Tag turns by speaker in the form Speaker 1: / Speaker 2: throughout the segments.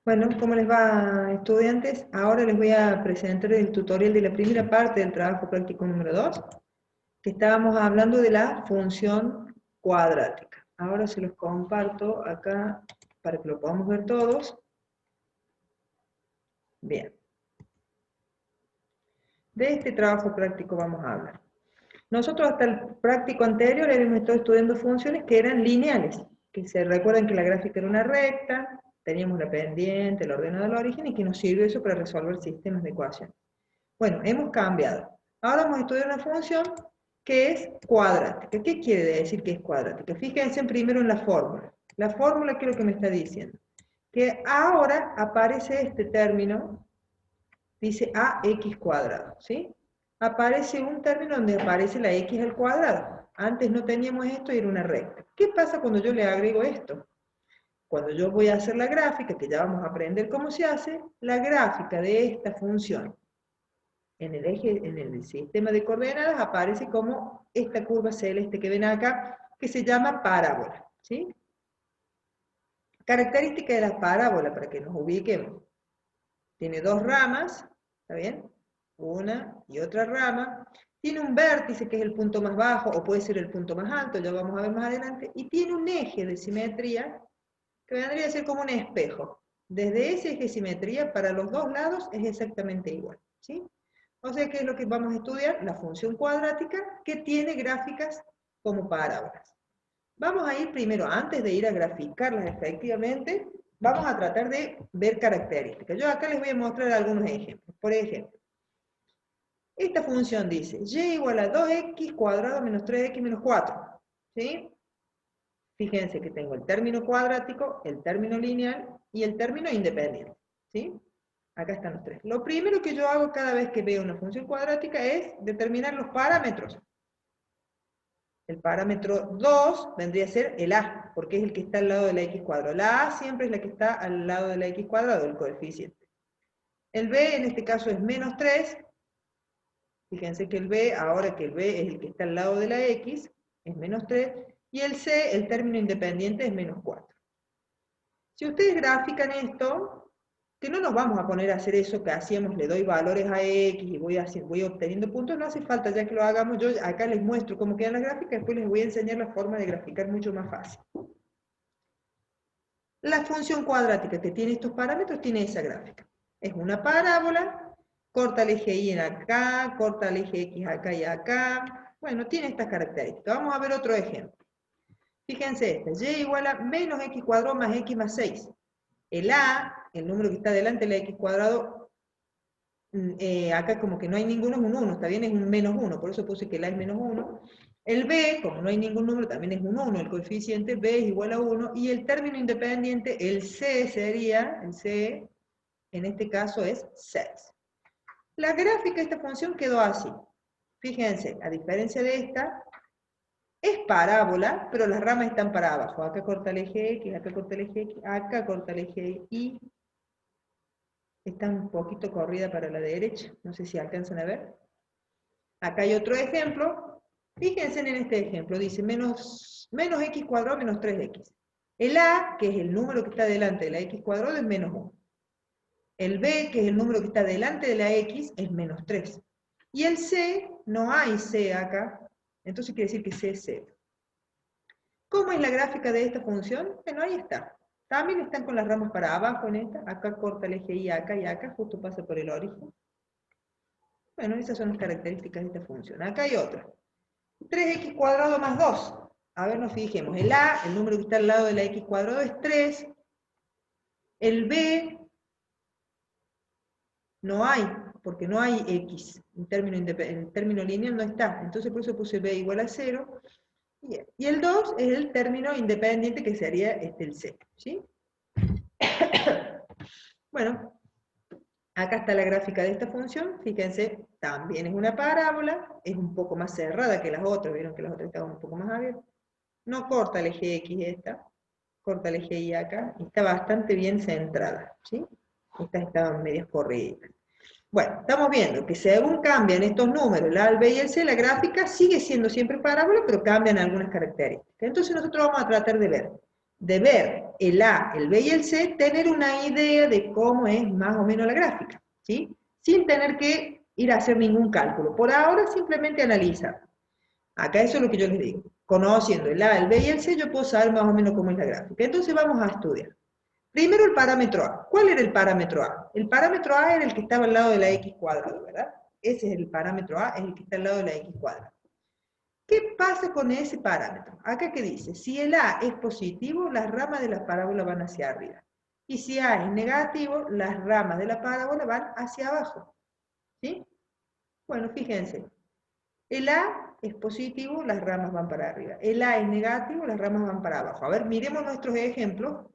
Speaker 1: Bueno, ¿cómo les va, estudiantes? Ahora les voy a presentar el tutorial de la primera parte del trabajo práctico número 2, que estábamos hablando de la función cuadrática. Ahora se los comparto acá para que lo podamos ver todos. Bien. De este trabajo práctico vamos a hablar. Nosotros hasta el práctico anterior habíamos estado estudiando funciones que eran lineales, que se recuerdan que la gráfica era una recta, teníamos la pendiente, el ordenado del origen, y que nos sirve eso para resolver sistemas de ecuaciones. Bueno, hemos cambiado. Ahora vamos a estudiar una función que es cuadrática. ¿Qué quiere decir que es cuadrática? Fíjense primero en la fórmula. La fórmula, ¿qué es lo que me está diciendo? Que ahora aparece este término, dice ax cuadrado, ¿sí? Aparece un término donde aparece la x al cuadrado. Antes no teníamos esto y era una recta. ¿Qué pasa cuando yo le agrego esto? Cuando yo voy a hacer la gráfica, que ya vamos a aprender cómo se hace, la gráfica de esta función en el eje, en el sistema de coordenadas aparece como esta curva celeste que ven acá, que se llama parábola, ¿sí? Característica de la parábola, para que nos ubiquemos. Tiene dos ramas, ¿está bien? Una y otra rama. Tiene un vértice, que es el punto más bajo, o puede ser el punto más alto, ya vamos a ver más adelante, y tiene un eje de simetría, que vendría a ser como un espejo. Desde ese eje de simetría, para los dos lados, es exactamente igual, ¿sí? O sea, ¿qué es lo que vamos a estudiar? La función cuadrática que tiene gráficas como parábolas. Vamos a ir primero, antes de ir a graficarlas efectivamente, vamos a tratar de ver características. Yo acá les voy a mostrar algunos ejemplos. Por ejemplo, esta función dice y igual a 2x cuadrado menos 3x menos 4. ¿Sí? Fíjense que tengo el término cuadrático, el término lineal y el término independiente. ¿Sí? Acá están los tres. Lo primero que yo hago cada vez que veo una función cuadrática es determinar los parámetros. El parámetro 2 vendría a ser el a, porque es el que está al lado de la x cuadrado. La a siempre es la que está al lado de la x cuadrado, el coeficiente. El b en este caso es menos 3. Fíjense que el b, ahora que el b es el que está al lado de la x, es menos 3. Y el c, el término independiente, es menos 4. Si ustedes grafican esto, que no nos vamos a poner a hacer eso que hacíamos, le doy valores a x y voy obteniendo puntos, no hace falta ya que lo hagamos. Yo acá les muestro cómo quedan las gráficas, después les voy a enseñar la forma de graficar mucho más fácil. La función cuadrática que tiene estos parámetros tiene esa gráfica. Es una parábola, corta el eje y en acá, corta el eje x acá y acá. Bueno, tiene estas características. Vamos a ver otro ejemplo. Fíjense esta, y igual a menos x cuadrado más x más 6. El a, el número que está delante de la x cuadrado, acá como que no hay ninguno, es un 1, está bien, es un menos 1, por eso puse que el a es menos 1. El b, como no hay ningún número, también es un 1, el coeficiente b es igual a 1, y el término independiente, el c sería, el c en este caso es 6. La gráfica de esta función quedó así. Fíjense, a diferencia de esta, es parábola, pero las ramas están para abajo. Acá corta el eje X, acá corta el eje X, acá corta el eje Y. Está un poquito corrida para la derecha, no sé si alcanzan a ver. Acá hay otro ejemplo. Fíjense en este ejemplo, dice menos x cuadrado menos 3x. El a, que es el número que está delante de la x cuadrado, es menos 1. El b, que es el número que está delante de la x, es menos 3. Y el c, no hay c acá, entonces quiere decir que c es 0. ¿Cómo es la gráfica de esta función? Bueno, ahí está. También están con las ramas para abajo en esta. Acá corta el eje y acá, justo pasa por el origen. Bueno, esas son las características de esta función. Acá hay otra. 3x cuadrado más 2. A ver, nos fijemos. El a, el número que está al lado de la x cuadrado, es 3. El b, no hay, porque no hay x. En término lineal no está. Entonces por eso puse b igual a 0. Y el 2 es el término independiente, que sería el c. ¿Sí? Bueno, acá está la gráfica de esta función. Fíjense, también es una parábola. Es un poco más cerrada que las otras. Vieron que las otras estaban un poco más abiertas. No corta el eje X esta. Corta el eje Y acá. Está bastante bien centrada. ¿Sí? Estas estaban medias corridas. Bueno, estamos viendo que según cambian estos números, el A, el B y el C, la gráfica sigue siendo siempre parábola, pero cambian algunas características. Entonces nosotros vamos a tratar de ver el A, el B y el C, tener una idea de cómo es más o menos la gráfica, ¿sí? Sin tener que ir a hacer ningún cálculo. Por ahora, simplemente analizar. Acá eso es lo que yo les digo. Conociendo el A, el B y el C, yo puedo saber más o menos cómo es la gráfica. Entonces vamos a estudiar. Primero el parámetro A. ¿Cuál era el parámetro A? El parámetro A era el que estaba al lado de la x cuadrado, ¿verdad? Ese es el parámetro A, es el que está al lado de la x cuadrado. ¿Qué pasa con ese parámetro? Acá que dice, si el A es positivo, las ramas de la parábola van hacia arriba. Y si A es negativo, las ramas de la parábola van hacia abajo. ¿Sí? Bueno, fíjense. El A es positivo, las ramas van para arriba. El A es negativo, las ramas van para abajo. A ver, miremos nuestros ejemplos.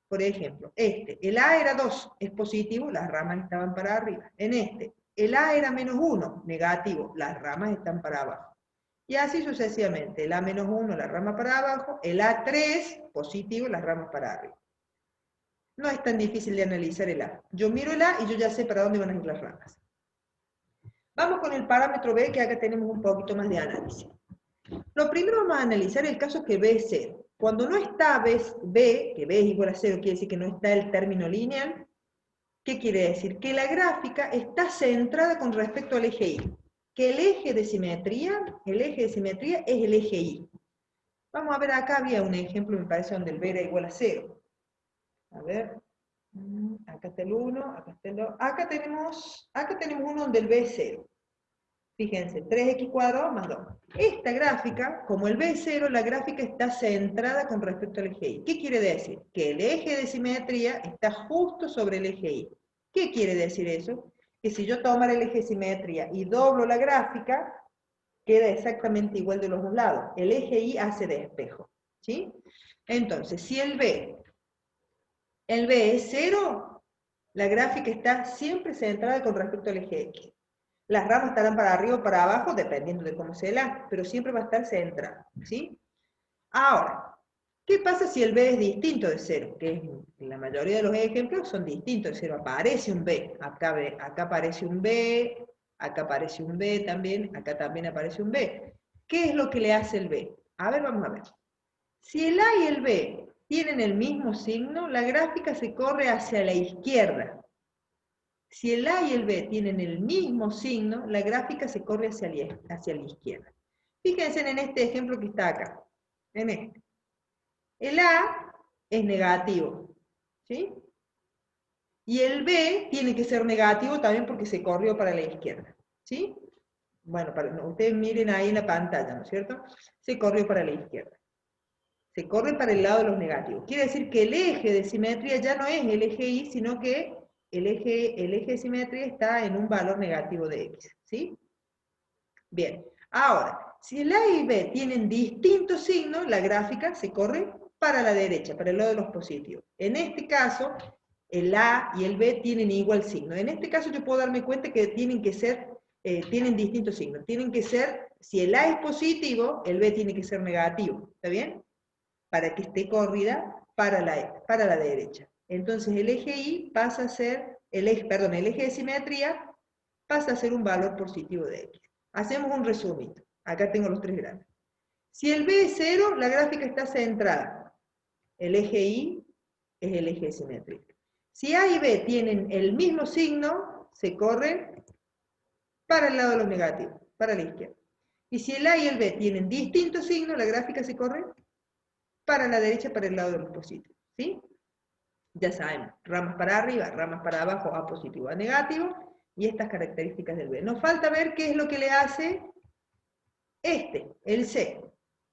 Speaker 1: Por ejemplo, el A era 2, es positivo, las ramas estaban para arriba. En el A era menos 1, negativo, las ramas están para abajo. Y así sucesivamente, el A menos 1, la rama para abajo, el A3, positivo, las ramas para arriba. No es tan difícil de analizar el A. Yo miro el A y yo ya sé para dónde van a ir las ramas. Vamos con el parámetro B, que acá tenemos un poquito más de análisis. Lo primero vamos a analizar el caso que B es 0. Cuando no está B, que B es igual a 0, quiere decir que no está el término lineal. ¿Qué quiere decir? Que la gráfica está centrada con respecto al eje Y. Que el eje de simetría es el eje Y. Vamos a ver, acá había un ejemplo, me parece, donde el B era igual a 0. A ver, acá está el 1, acá está el 2. Acá tenemos uno donde el B es 0. Fíjense, 3x cuadrado más 2. Esta gráfica, como el B es 0, la gráfica está centrada con respecto al eje Y. ¿Qué quiere decir? Que el eje de simetría está justo sobre el eje Y. ¿Qué quiere decir eso? Que si yo tomara el eje de simetría y doblo la gráfica, queda exactamente igual de los dos lados. El eje Y hace de espejo. ¿Sí? Entonces, si el B es 0, la gráfica está siempre centrada con respecto al eje X. Las ramas estarán para arriba o para abajo, dependiendo de cómo sea el A, pero siempre va a estar centrada, ¿sí? Ahora, ¿qué pasa si el B es distinto de 0? Que en la mayoría de los ejemplos son distintos de 0. Aparece un B, acá aparece un B, acá aparece un B también, acá también aparece un B. ¿Qué es lo que le hace el B? A ver, vamos a ver. Si el A y el B tienen el mismo signo, la gráfica se corre hacia la izquierda. Si el A y el B tienen el mismo signo, la gráfica se corre hacia la izquierda. Fíjense en este ejemplo que está acá. En este. El A es negativo, ¿sí? Y el B tiene que ser negativo también porque se corrió para la izquierda, ¿sí? Bueno, ustedes miren ahí en la pantalla, ¿no es cierto? Se corrió para la izquierda. Se corre para el lado de los negativos. Quiere decir que el eje de simetría ya no es el eje Y, sino que el eje de simetría está en un valor negativo de X, ¿sí? Bien, ahora, si el A y B tienen distintos signos, la gráfica se corre para la derecha, para el lado de los positivos. En este caso, el A y el B tienen igual signo. En este caso yo puedo darme cuenta que tienen distintos signos. Tienen que ser, si el A es positivo, el B tiene que ser negativo, ¿está bien? Para que esté corrida para la derecha. Entonces el eje Y pasa a ser, el eje de simetría pasa a ser un valor positivo de X. Hacemos un resumito. Acá tengo los tres gráficos. Si el B es 0, la gráfica está centrada. El eje Y es el eje de simetría. Si A y B tienen el mismo signo, se corren para el lado de los negativos, para la izquierda. Y si el A y el B tienen distintos signos, la gráfica se corre para la derecha, para el lado de los positivos, ¿sí? Ya sabemos, ramas para arriba, ramas para abajo, A positivo, A negativo, y estas características del B. Nos falta ver qué es lo que le hace el C.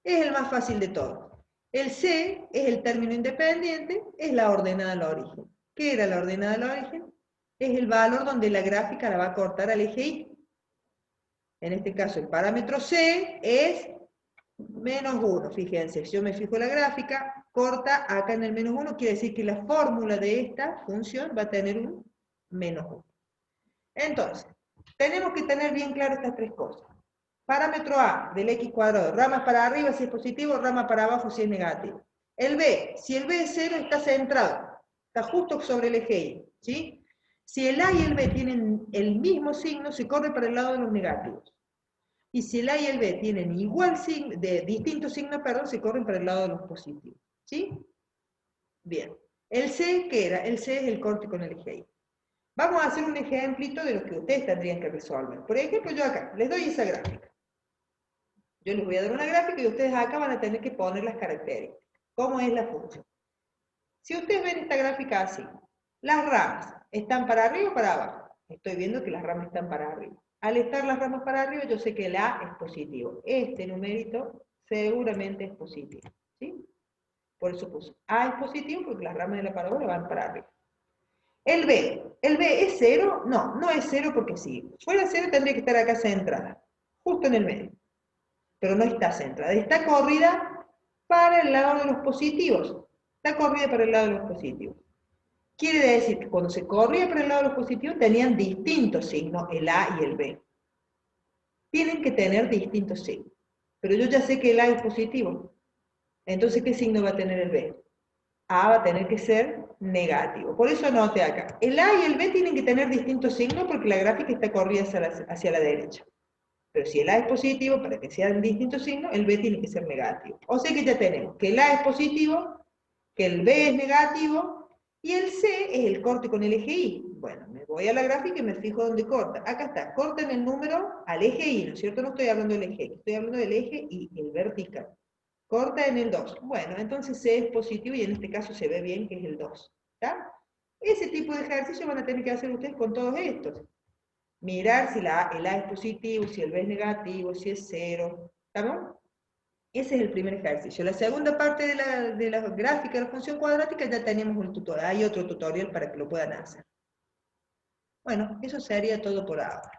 Speaker 1: Es el más fácil de todos. El C es el término independiente, es la ordenada al origen. ¿Qué era la ordenada al origen? Es el valor donde la gráfica la va a cortar al eje Y. En este caso, el parámetro C es menos 1, fíjense, si yo me fijo en la gráfica, corta acá en el menos 1, quiere decir que la fórmula de esta función va a tener un menos 1. Entonces, tenemos que tener bien claro estas tres cosas. Parámetro A del x cuadrado, ramas para arriba si es positivo, ramas para abajo si es negativo. El B, si el B es 0, está centrado, está justo sobre el eje Y, ¿sí? Si el A y el B tienen el mismo signo, se corre para el lado de los negativos. Y si el A y el B tienen distintos signos, se corren para el lado de los positivos. ¿Sí? Bien. ¿El C qué era? El C es el corte con el eje Y. Vamos a hacer un ejemplito de lo que ustedes tendrían que resolver. Por ejemplo, yo acá les doy esa gráfica. Yo les voy a dar una gráfica y ustedes acá van a tener que poner las características. ¿Cómo es la función? Si ustedes ven esta gráfica así, las ramas están para arriba o para abajo. Estoy viendo que las ramas están para arriba. Al estar las ramas para arriba, yo sé que el A es positivo. Este numerito seguramente es positivo. ¿Sí? Por eso puse A es positivo porque las ramas de la parábola van para arriba. El B es 0, no es 0 porque sí. Fuera 0 tendría que estar acá centrada, justo en el medio. Pero no está centrada, está corrida para el lado de los positivos. Está corrida para el lado de los positivos. Quiere decir que cuando se corría para el lado de los positivos tenían distintos signos, el A y el B. Tienen que tener distintos signos. Pero yo ya sé que el A es positivo. Entonces, ¿qué signo va a tener el B? A va a tener que ser negativo. Por eso anote acá. El A y el B tienen que tener distintos signos porque la gráfica está corrida hacia la derecha. Pero si el A es positivo, para que sean distintos signos, el B tiene que ser negativo. O sea que ya tenemos que el A es positivo, que el B es negativo, y el C es el corte con el eje Y. Bueno, me voy a la gráfica y me fijo dónde corta. Acá está, corta en el número al eje Y, ¿no es cierto? No estoy hablando del eje X, estoy hablando del eje Y, el vertical. Corta en el 2. Bueno, entonces C es positivo y en este caso se ve bien que es el 2. ¿Está? Ese tipo de ejercicio van a tener que hacer ustedes con todos estos. Mirar si el A es positivo, si el B es negativo, si es 0. ¿Estamos? Ese es el primer ejercicio. La segunda parte de la gráfica de la función cuadrática ya tenemos un tutorial. Hay otro tutorial para que lo puedan hacer. Bueno, eso sería todo por ahora.